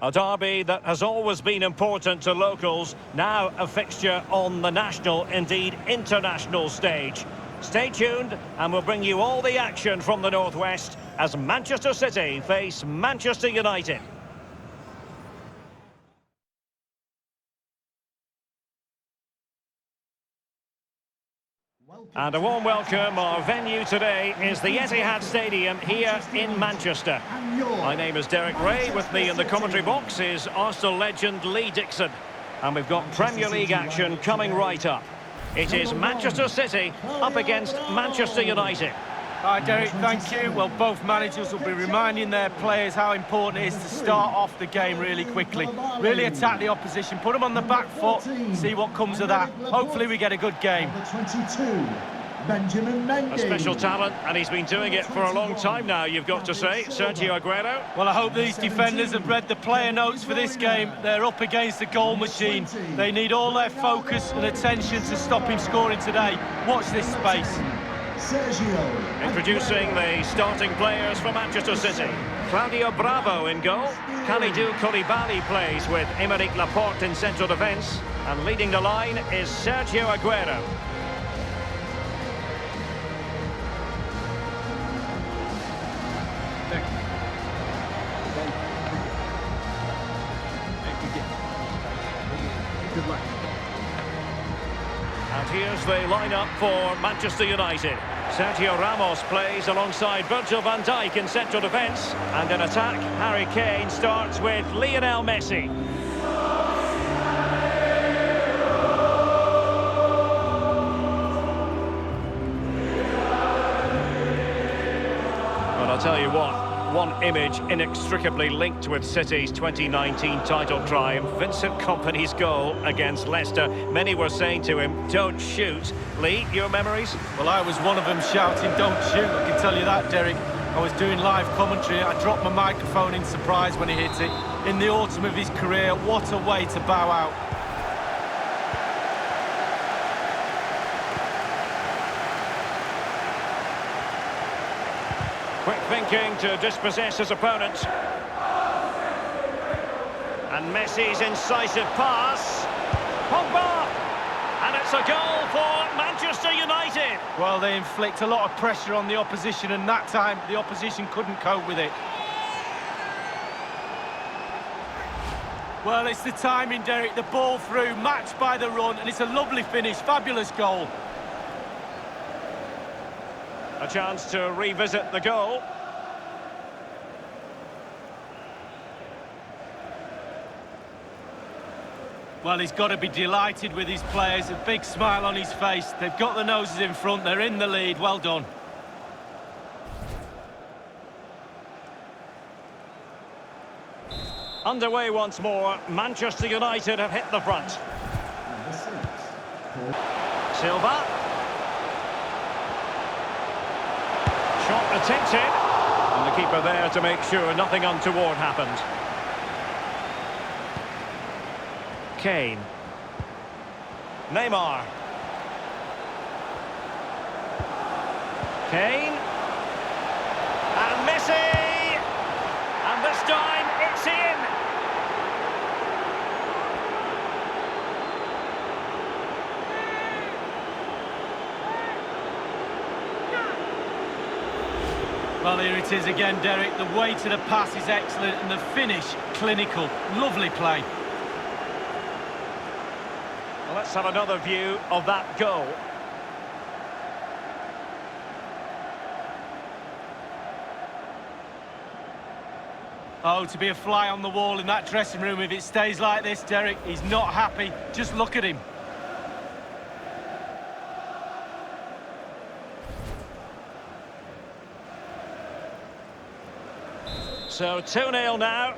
A derby that has always been important to locals, now a fixture on the national, indeed international stage. Stay tuned and we'll bring you all the action from the Northwest as Manchester City face Manchester United. And a warm welcome. Our venue today is the Etihad Stadium here in Manchester. My name is Derek Ray. With me in the commentary box is Arsenal legend Lee Dixon. And we've got Premier League action coming right up. It is Manchester City up against Manchester United. Hi Derek, thank you. Well, both managers will be reminding their players how important it is to start off the game really quickly. Really attack the opposition, put them on the back foot, see what comes of that. Hopefully we get a good game. A special talent, and he's been doing it for a long time now, you've got to say. Sergio Aguero. Well, I hope these defenders have read the player notes for this game. They're up against the goal machine. They need all their focus and attention to stop him scoring today. Watch this space. Introducing the starting players for Manchester City. Claudio Bravo in goal. Kalidou Koulibaly plays with Aymeric Laporte in central defence. And leading the line is Sergio Aguero. Good luck. And here's the lineup for Manchester United. Sergio Ramos plays alongside Virgil van Dijk in central defence. And in attack, Harry Kane starts with Lionel Messi. Well, I'll tell you what. One image inextricably linked with City's 2019 title triumph, Vincent Kompany's goal against Leicester. Many were saying to him, don't shoot. Lee, your memories? Well, I was one of them shouting, don't shoot. I can tell you that, Derek. I was doing live commentary. I dropped my microphone in surprise when he hit it. In the autumn of his career, what a way to bow out. Quick thinking to dispossess his opponent. And Messi's incisive pass. Pogba! And it's a goal for Manchester United. Well, they inflict a lot of pressure on the opposition, and that time the opposition couldn't cope with it. Well, it's the timing, Derek. The ball through, matched by the run, and it's a lovely finish. Fabulous goal. A chance to revisit the goal. Well, he's got to be delighted with his players. A big smile on his face. They've got the noses in front. They're in the lead. Well done. Underway once more. Manchester United have hit the front. Silva. Shot attempted, and the keeper there to make sure nothing untoward happened. Kane. Neymar. Kane. And Messi! And this time it's in! Well, here it is again, Derek. The weight of the pass is excellent and the finish clinical. Lovely play. Well, let's have another view of that goal. Oh, to be a fly on the wall in that dressing room if it stays like this, Derek. He's not happy. Just look at him. So 2-0 now.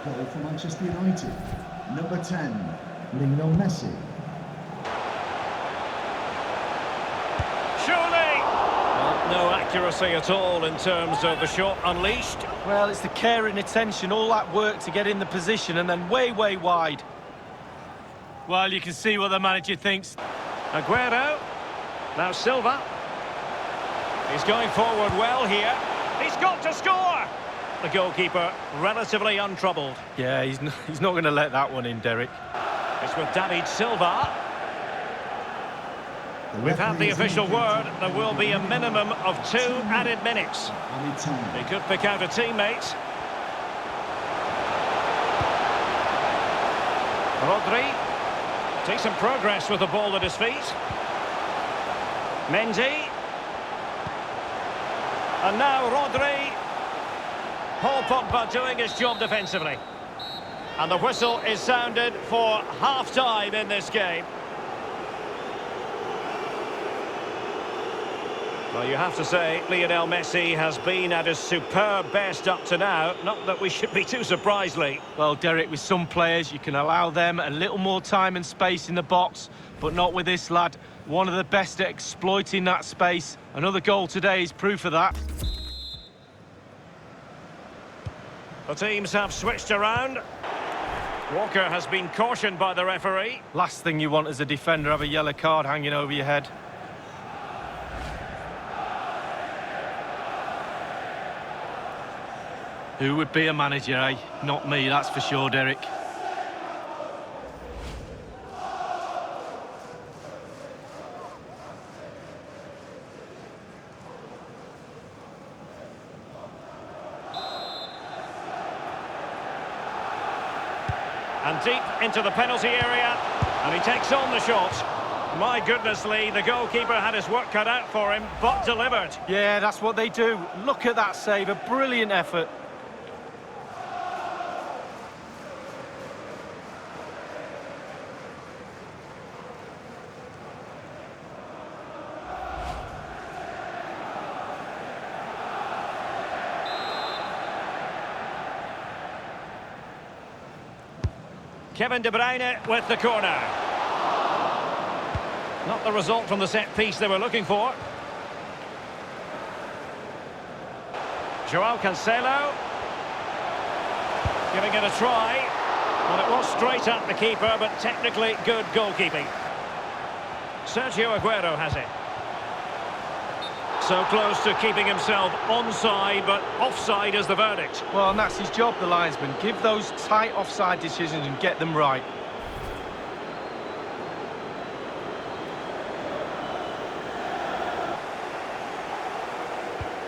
Goal for Manchester United. Number 10, Lionel Messi. Surely! Well, no accuracy at all in terms of the shot unleashed. Well, it's the care and attention, all that work to get in the position and then way, way wide. Well, you can see what the manager thinks. Aguero. Now Silva. He's going forward well here. He's got to score! the goalkeeper relatively untroubled. Yeah, he's not going to let that one in, Derek. It's with David Silva. We've had the official word. There will be a minimum of 2 added minutes. He could pick out a teammate. Rodri. Decent progress with the ball at his feet. Mendy. And now Rodri. Paul Pogba doing his job defensively. And the whistle is sounded for half-time in this game. Well, you have to say, Lionel Messi has been at his superb best up to now. Not that we should be too surprised, Lee. Well, Derek, with some players, you can allow them a little more time and space in the box, but not with this lad. One of the best at exploiting that space. Another goal today is proof of that. The teams have switched around. Walker has been cautioned by the referee. Last thing you want as a defender, have a yellow card hanging over your head. Who would be a manager, eh? Not me, that's for sure, Derek. And deep into the penalty area. And he takes on the shot. My goodness, Lee, the goalkeeper had his work cut out for him, but delivered. Yeah, that's what they do. Look at that save, a brilliant effort. Kevin De Bruyne with the corner. Not the result from the set piece they were looking for. Joao Cancelo. Giving it a try. Well, it was straight at the keeper, but technically good goalkeeping. Sergio Aguero has it. So close to keeping himself onside, but offside is the verdict. Well, and that's his job, the linesman. Give those tight offside decisions and get them right.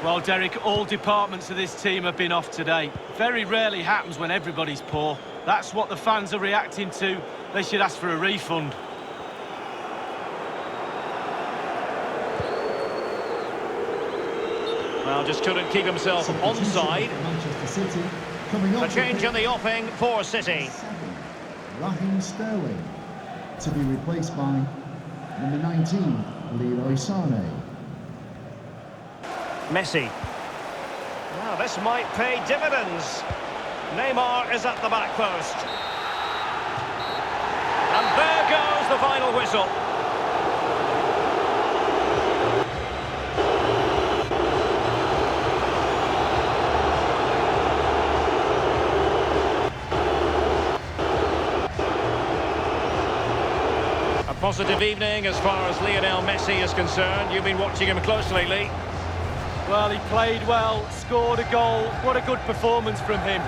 Well, Derek, all departments of this team have been off today. Very rarely happens when everybody's poor. That's what the fans are reacting to. They should ask for a refund. Well, just couldn't keep himself onside. A change in the offing for City. Raheem Sterling to be replaced by number 19, Leroy Sané. Messi. Now, this might pay dividends. Neymar is at the back post. And there goes the final whistle. Positive evening as far as Lionel Messi is concerned. You've been watching him closely, Lee. Well, he played well, scored a goal. What a good performance from him.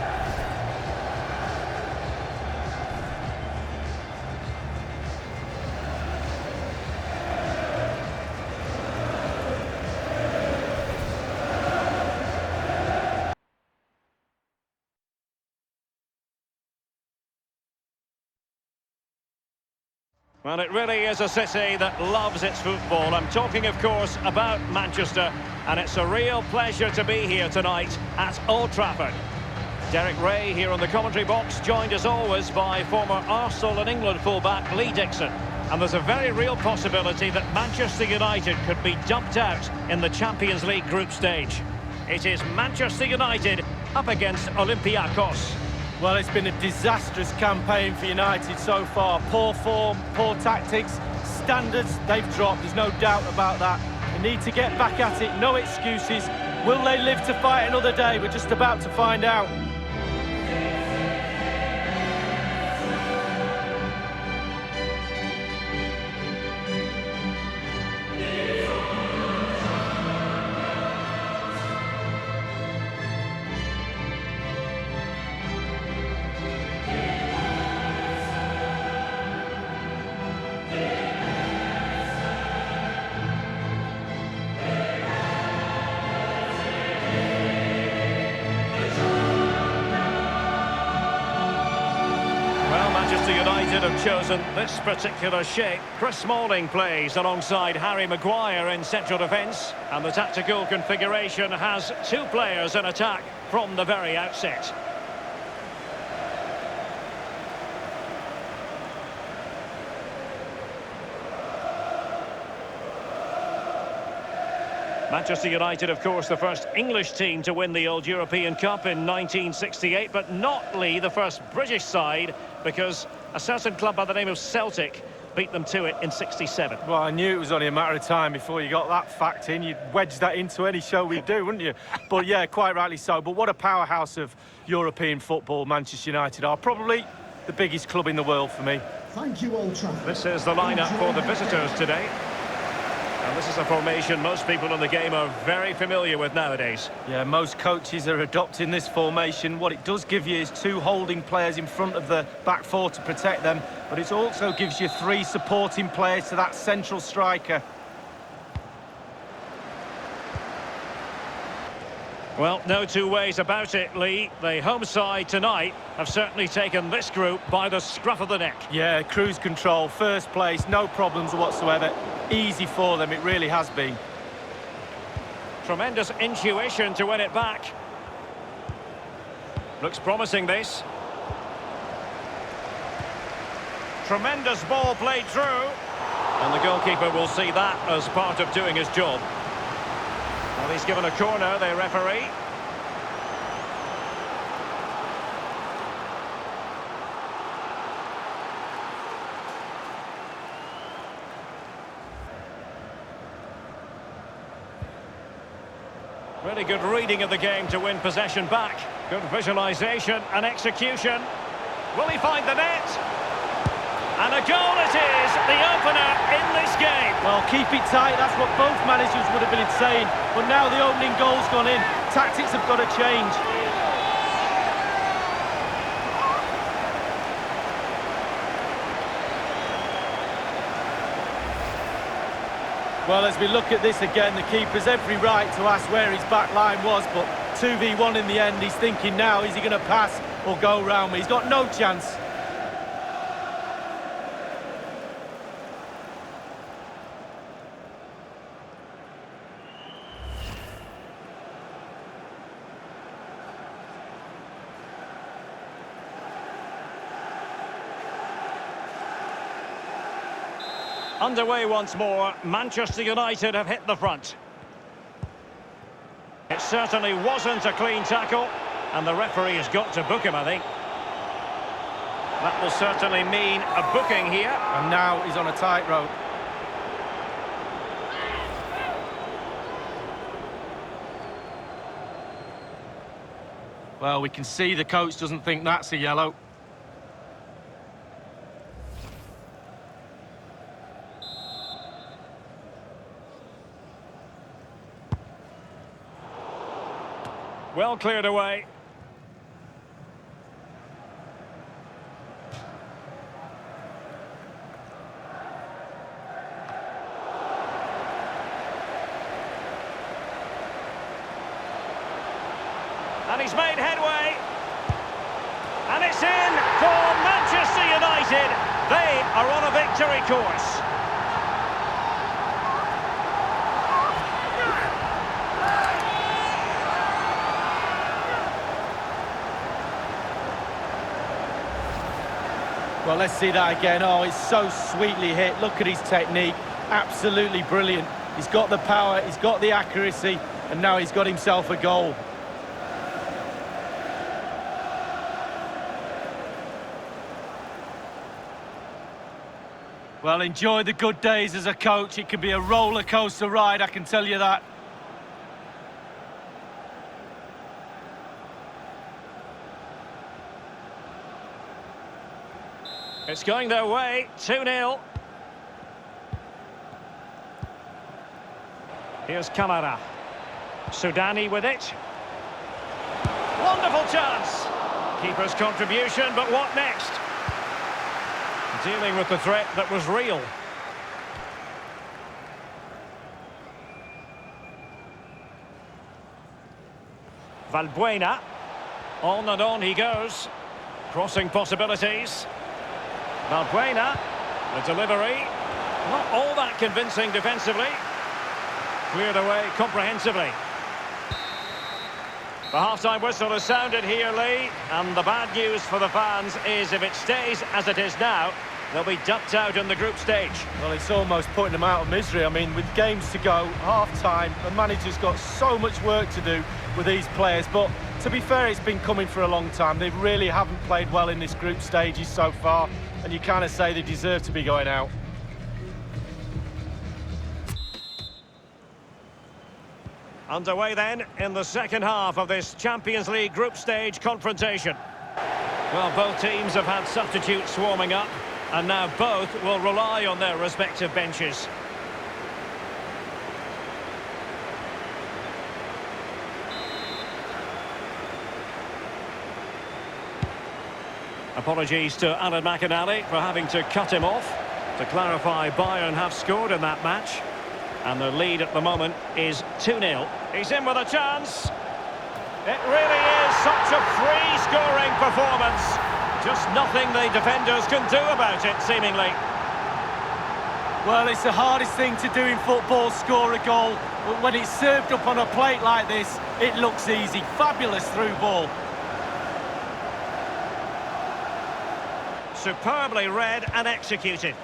Well, it really is a city that loves its football. I'm talking, of course, about Manchester, and it's a real pleasure to be here tonight at Old Trafford. Derek Ray here on the commentary box, joined as always by former Arsenal and England fullback Lee Dixon. And there's a very real possibility that Manchester United could be dumped out in the Champions League group stage. It is Manchester United up against Olympiacos. Well, it's been a disastrous campaign for United so far. Poor form, poor tactics, standards they've dropped, there's no doubt about that. They need to get back at it, no excuses. Will they live to fight another day? We're just about to find out. Manchester United have chosen this particular shape. Chris Smalling plays alongside Harry Maguire in central defence, and the tactical configuration has two players in attack from the very outset. Manchester United, of course, the first English team to win the old European Cup in 1968, but not, Lee, the first British side, because a certain club by the name of Celtic beat them to it in 67. Well, I knew it was only a matter of time before you got that fact in. You'd wedge that into any show we do, wouldn't you? But yeah, quite rightly so. But what a powerhouse of European football Manchester United are. Probably the biggest club in the world for me. Thank you, Old Trafford. This is the lineup for the visitors today. And this is a formation most people in the game are very familiar with nowadays. Yeah, most coaches are adopting this formation. What it does give you is two holding players in front of the back four to protect them, but it also gives you three supporting players to that central striker. Well, no two ways about it, Lee. The home side tonight have certainly taken this group by the scruff of the neck. Yeah, cruise control, first place, no problems whatsoever. Easy for them, it really has been. Tremendous intuition to win it back. Looks promising, this. Tremendous ball played through. And the goalkeeper will see that as part of doing his job. Well, he's given a corner, the referee. Really good reading of the game to win possession back. Good visualisation and execution. Will he find the net? And a goal it is, the opener in this game. Well, keep it tight, that's what both managers would have been saying. But now the opening goal's gone in. Tactics have got to change. Well, as we look at this again, the keeper's every right to ask where his back line was, but 2v1 in the end. He's thinking now, is he going to pass or go round me? He's got no chance. Underway once more. Manchester United have hit the front. It certainly wasn't a clean tackle, and the referee has got to book him, I think. That will certainly mean a booking here. And now he's on a tightrope. Well, we can see the coach doesn't think that's a yellow. Well cleared away. And he's made headway. And it's in for Manchester United. They are on a victory course. Well, let's see that again. Oh, it's so sweetly hit. Look at his technique. Absolutely brilliant. He's got the power, he's got the accuracy, and now he's got himself a goal. Well, enjoy the good days as a coach. It can be a roller coaster ride, I can tell you that. It's going their way, 2-0. Here's Kamara. Sudani with it. Wonderful chance. Keeper's contribution, but what next? Dealing with the threat that was real. Valbuena. On and on he goes. Crossing possibilities. Valbuena, the delivery. Not all that convincing defensively. Cleared away comprehensively. The half-time whistle has sounded here, Lee, and the bad news for the fans is if it stays as it is now, they'll be ducked out in the group stage. Well, it's almost putting them out of misery. I mean, with games to go, half-time, the manager's got so much work to do with these players. But to be fair, it's been coming for a long time. They really haven't played well in this group stages so far, and you kind of say they deserve to be going out. Underway then in the second half of this Champions League group stage confrontation. Well, both teams have had substitutes warming up, and now both will rely on their respective benches. Apologies to Alan McInally for having to cut him off. To clarify, Bayern have scored in that match, and the lead at the moment is 2-0. He's in with a chance. It really is such a free-scoring performance. Just nothing the defenders can do about it, seemingly. Well, it's the hardest thing to do in football, score a goal. But when it's served up on a plate like this, it looks easy. Fabulous through ball. Superbly read and executed.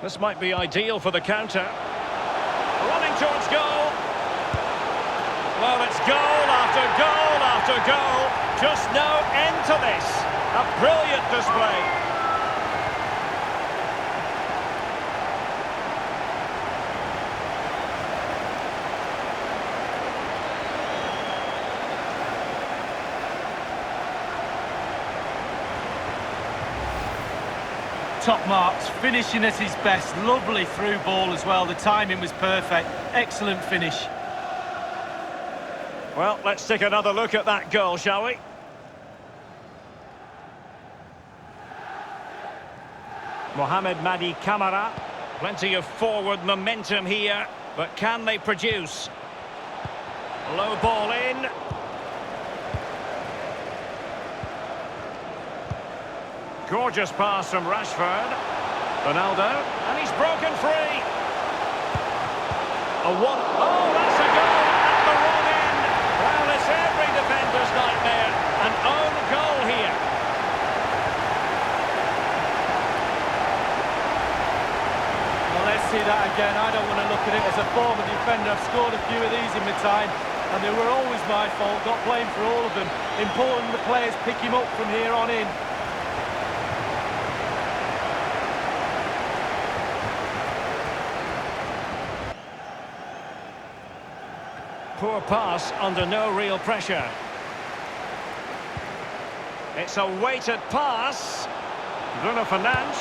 This might be ideal for the counter. Running towards goal. Well, it's goal after goal after goal. Just no end to this. A brilliant display. Top marks, finishing at his best. Lovely through ball as well. The timing was perfect. Excellent finish. Well, let's take another look at that goal, shall we? Mohamed Madi Camara. Plenty of forward momentum here, but can they produce? Low ball in. Gorgeous pass from Rashford. Ronaldo, and he's broken free. Oh, that's a goal at the wrong end. Well, it's every defender's nightmare. An own goal here. Well, let's see that again. I don't want to look at it as a former defender. I've scored a few of these in my time, and they were always my fault. Got blamed for all of them. Important the players pick him up from here on in. Poor pass under no real pressure. It's a weighted pass. Bruno Fernandes.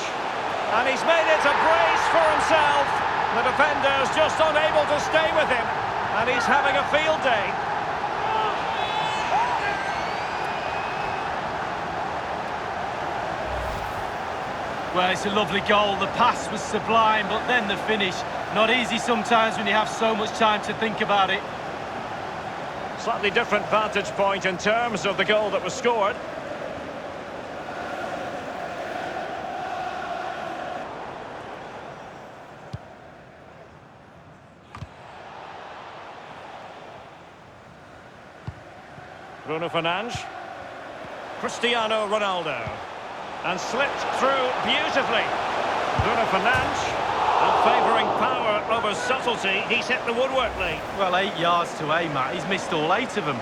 And he's made it a brace for himself. The defender's just unable to stay with him. And he's having a field day. Well, it's a lovely goal. The pass was sublime, but then the finish. Not easy sometimes when you have so much time to think about it. Slightly different vantage point in terms of the goal that was scored. Bruno Fernandes. Cristiano Ronaldo. And slipped through beautifully. Bruno Fernandes. And favouring power over subtlety, he's hit the woodwork, Lee. Well, 8 yards to aim at. He's missed all 8 of them.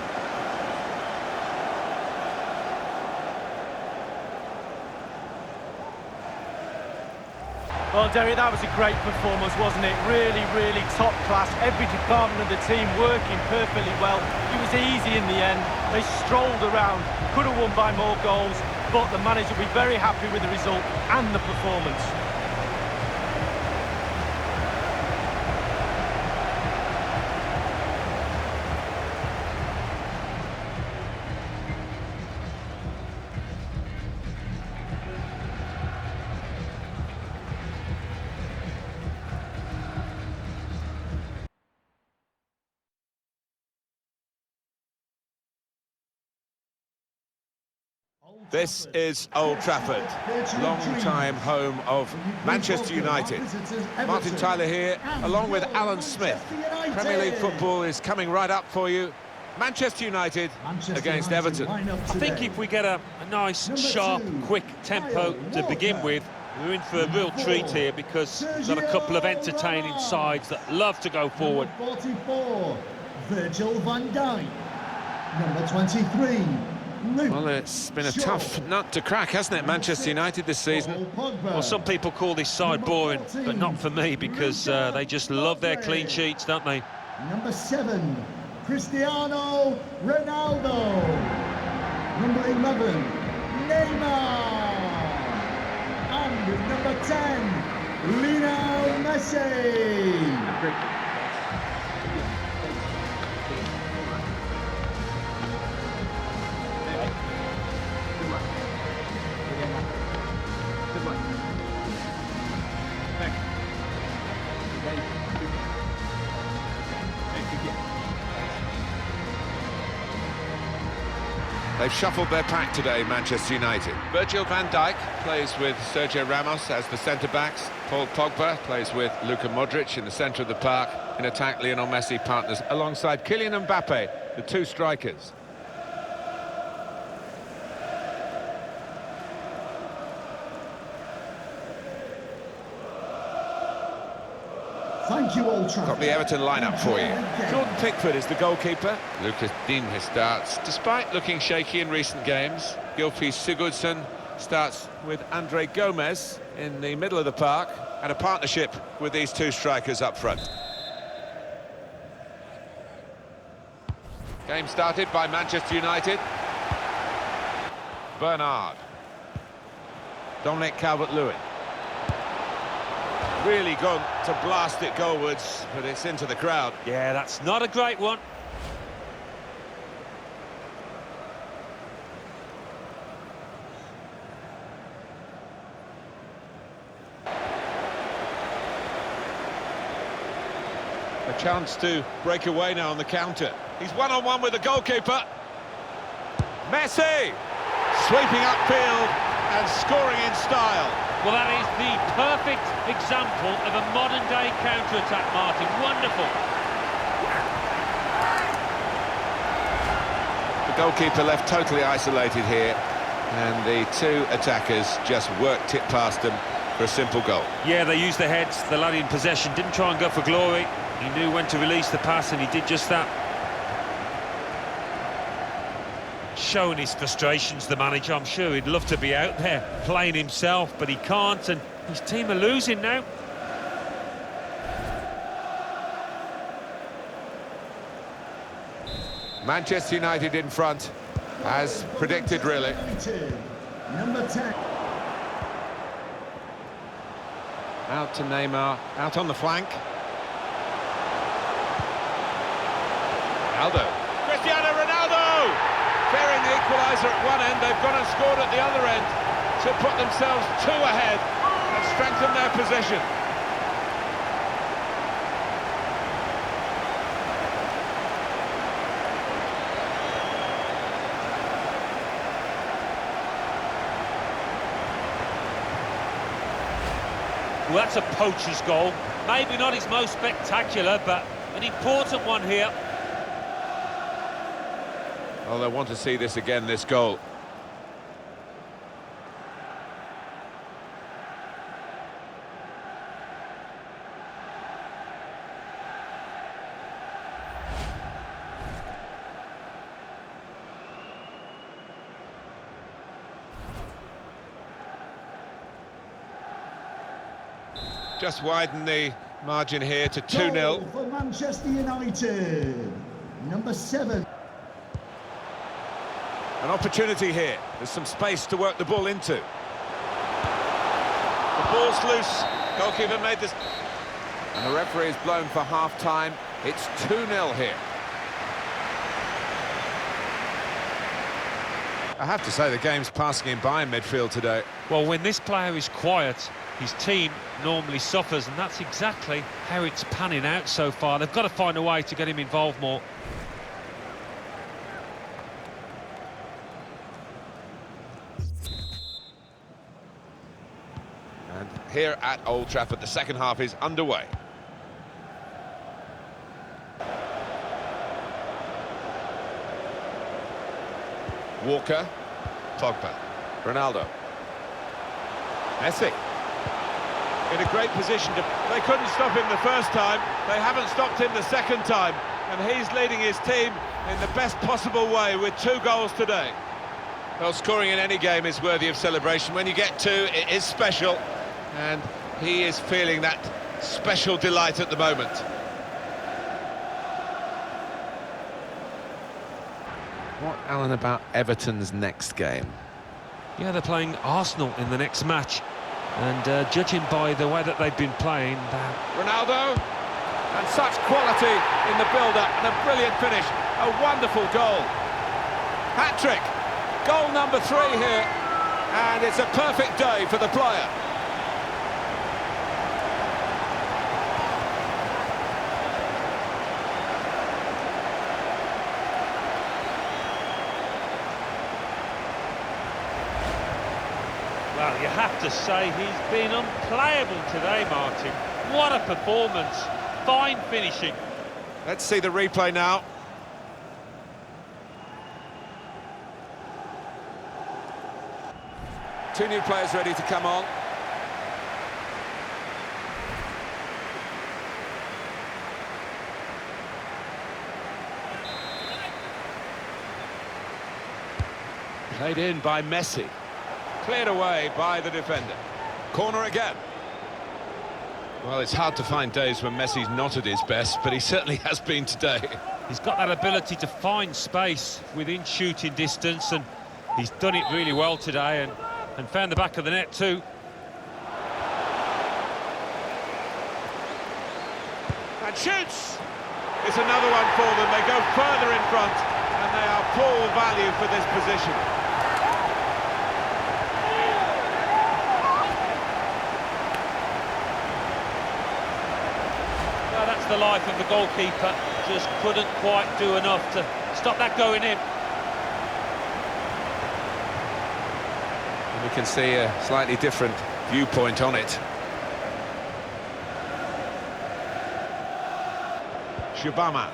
Well, Derry, that was a great performance, wasn't it? Really, really top class. Every department of the team working perfectly well. It was easy in the end. They strolled around, could have won by more goals, but the manager will be very happy with the result and the performance. This is Old Trafford, long-time home of Manchester United. Martin Tyler here, along with Alan Smith. Premier League football is coming right up for you. Manchester United against Everton. I think if we get a nice, sharp, quick tempo to begin with, we're in for a real treat here, because we've got a couple of entertaining sides that love to go forward. Number 44, Virgil van Dijk. Number 23, Well, it's been a tough nut to crack, hasn't it, Manchester United this season? Well, some people call this side boring, but not for me, because they just love their clean sheets, don't they? Number 7, Cristiano Ronaldo. Number 11, Neymar. And number 10, Lionel Messi. They've shuffled their pack today, Manchester United. Virgil van Dijk plays with Sergio Ramos as the centre-backs. Paul Pogba plays with Luka Modric in the centre of the park. In attack, Lionel Messi partners alongside Kylian Mbappe, the two strikers. Thank you, Old Trafford. Got the Everton lineup for you. Jordan Pickford is the goalkeeper. Lucas Digne starts. Despite looking shaky in recent games, Gylfi Sigurdsson starts with Andre Gomez in the middle of the park, and a partnership with these two strikers up front. Game started by Manchester United. Bernard. Dominic Calvert-Lewin. Really gone to blast it goalwards, but it's into the crowd. Yeah, that's not a great one. A chance to break away now on the counter. He's one-on-one with the goalkeeper. Messi! Sweeping upfield and scoring in style. Well, that is the perfect example of a modern-day counter-attack, Martin. Wonderful. The goalkeeper left totally isolated here, and the two attackers just worked it past them for a simple goal. Yeah, they used their heads. The lad in possession didn't try and go for glory. He knew when to release the pass, and he did just that. Showing his frustrations, the manager. I'm sure he'd love to be out there playing himself, but he can't, and his team are losing now. Manchester United in front, as predicted, really. Number 10. Out to Neymar, out on the flank. Ronaldo. Cristiano Ronaldo! Clearing the equaliser at one end, they've gone and scored at the other end to put themselves 2 ahead and strengthen their position. Well, that's a poacher's goal. Maybe not his most spectacular, but an important one here. Well, they want to see this again, this goal. Just widen the margin here to 2-0. Goal for Manchester United. Number 7. An opportunity here. There's some space to work the ball into. The ball's loose. Goalkeeper made this. And the referee is blown for half-time. It's 2-0 here. I have to say the game's passing him by in midfield today. Well, when this player is quiet, his team normally suffers, and that's exactly how it's panning out so far. They've got to find a way to get him involved more. here at Old Trafford. The second half is underway. Walker, Pogba, Ronaldo, Messi. In a great position to... They couldn't stop him the first time, they haven't stopped him the second time, and he's leading his team in the best possible way with 2 goals today. Well, scoring in any game is worthy of celebration. When you get 2, it is special, and he is feeling that special delight at the moment. What, Alan, about Everton's next game? Yeah, they're playing Arsenal in the next match, and judging by the way that they've been playing, Ronaldo, and such quality in the build-up, and a brilliant finish, a wonderful goal. Hat-trick, goal number 3 here, and it's a perfect day for the player. well, you have to say he's been unplayable today, Martin. What a performance, fine finishing. Let's see the replay now. Two new players ready to come on. Played in by Messi. Cleared away by the defender. Corner again. Well, it's hard to find days when Messi's not at his best, but he certainly has been today. He's got that ability to find space within shooting distance, and he's done it really well today, and found the back of the net too. And shoots! It's another one for them. They go further in front, and they are full value for this position. Well, that's the life of the goalkeeper. Just couldn't quite do enough to stop that going in. We can see a slightly different viewpoint on it. Shubama.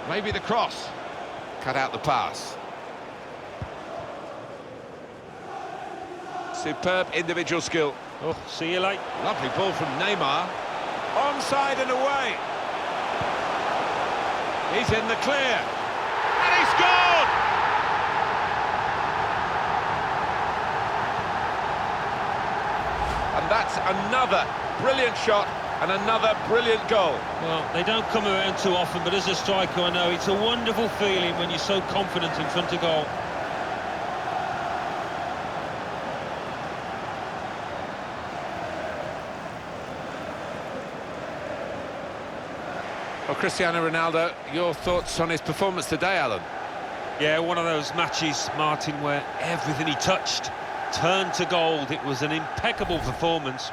Maybe the cross. Cut out the pass. Superb individual skill. Oh, see you later. Lovely ball from Neymar. Onside and away. He's in the clear. And he scored! And that's another brilliant shot and another brilliant goal. Well, they don't come around too often, but as a striker, I know it's a wonderful feeling when you're so confident in front of goal. Well, Cristiano Ronaldo, your thoughts on his performance today, Alan? Yeah, one of those matches, Martin, where everything he touched turned to gold. It was an impeccable performance.